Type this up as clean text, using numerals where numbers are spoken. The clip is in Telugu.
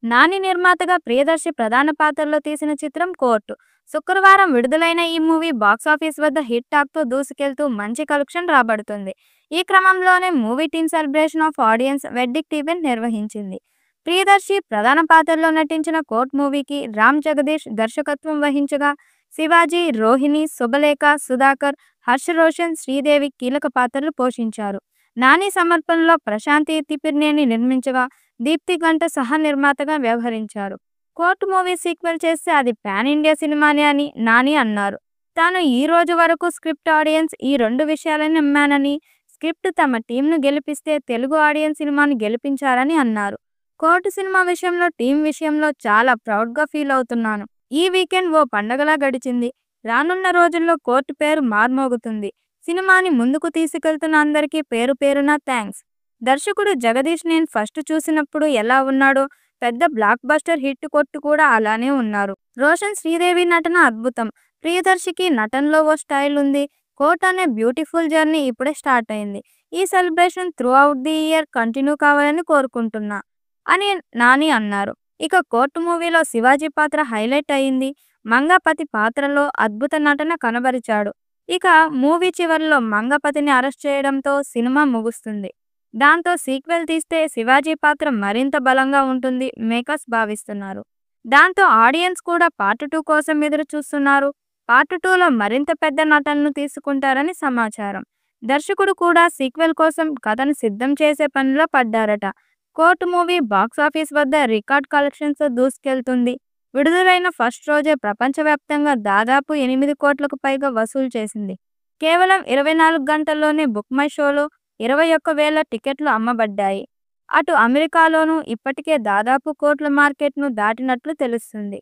నాని నిర్మాతగా ప్రియదర్శి ప్రధాన పాత్రలో తీసిన చిత్రం కోర్టు. శుక్రవారం విడుదలైన ఈ మూవీ బాక్సాఫీస్ వద్ద హిట్ టాక్తో దూసుకెళ్తూ మంచి కలెక్షన్ రాబడుతుంది. ఈ క్రమంలోనే movie team celebration of audience verdict event నిర్వహించింది. ప్రియదర్శి ప్రధాన పాత్రలో నటించిన కోర్ట్ మూవీకి రామ్ జగదీష్ దర్శకత్వం వహించగా, శివాజీ, రోహిణి, శుభలేఖ, సుధాకర్, హర్ష రోషన్, శ్రీదేవి కీలక పాత్రలు పోషించారు. నాని సమర్పణలో ప్రశాంతి తిపిర్నేని నిర్మించగా, దీప్తి గంట సహ నిర్మాతగా వ్యవహరించారు. కోర్టు మూవీ సీక్వెల్ చేస్తే అది పాన్ ఇండియా సినిమానే అని నాని అన్నారు. తాను ఈ రోజు వరకు స్క్రిప్ట్ ఆడియన్స్ ఈ రెండు విషయాలని నమ్మానని, స్క్రిప్ట్ తమ టీంను గెలిపిస్తే తెలుగు ఆడియన్స్ సినిమాని గెలిపించారని అన్నారు. కోర్టు సినిమా విషయంలో టీం విషయంలో చాలా ప్రౌడ్గా ఫీల్ అవుతున్నాను. ఈ వీకెండ్ ఓ పండగలా గడిచింది. రానున్న రోజుల్లో కోర్టు పేరు మార్మోగుతుంది. సినిమాని ముందుకు తీసుకెళ్తున్న అందరికీ పేరు పేరున థ్యాంక్స్. దర్శకుడు జగదీష్ నేను ఫస్ట్ చూసినప్పుడు ఎలా ఉన్నాడో, పెద్ద బ్లాక్ బస్టర్ హిట్ కొట్టు కూడా అలానే ఉన్నారు. రోషన్, శ్రీదేవి నటన అద్భుతం. ప్రియదర్శికి నటనలో ఓ స్టైల్ ఉంది. కోర్ట్ అనే బ్యూటిఫుల్ జర్నీ ఇప్పుడే స్టార్ట్ అయింది. ఈ celebration through out the year continue కావాలని కోరుకుంటున్నా అని నాని అన్నారు. ఇక కోర్టు మూవీలో శివాజీ పాత్ర హైలైట్ అయింది. మంగపతి పాత్రలో అద్భుత నటన కనబరిచాడు. ఇక మూవీ చివరిలో మంగపతిని అరెస్ట్ చేయడంతో సినిమా ముగుస్తుంది. దాంతో సీక్వెల్ తీస్తే శివాజీ పాత్ర మరింత బలంగా ఉంటుంది మేకర్స్ భావిస్తున్నారు. దాంతో ఆడియన్స్ కూడా పార్ట్ 2 కోసం ఎదురు చూస్తున్నారు. పార్ట్ 2లో మరింత పెద్ద నటనను తీసుకుంటారని సమాచారం. దర్శకుడు కూడా సీక్వెల్ కోసం కథను సిద్ధం చేసే పనిలో పడ్డారట. కోర్టు మూవీ బాక్సాఫీస్ వద్ద రికార్డ్ కలెక్షన్స్తో దూసుకెళ్తుంది. విడుదలైన ఫస్ట్ రోజే ప్రపంచవ్యాప్తంగా దాదాపు 8 కోట్లకు పైగా వసూలు చేసింది. కేవలం 24 గంటల్లోనే బుక్ మై షోలో 21,000 టికెట్లు అమ్మబడ్డాయి. అటు అమెరికాలోనూ ఇప్పటికే దాదాపు కోట్ల మార్కెట్ను దాటినట్లు తెలుస్తుంది.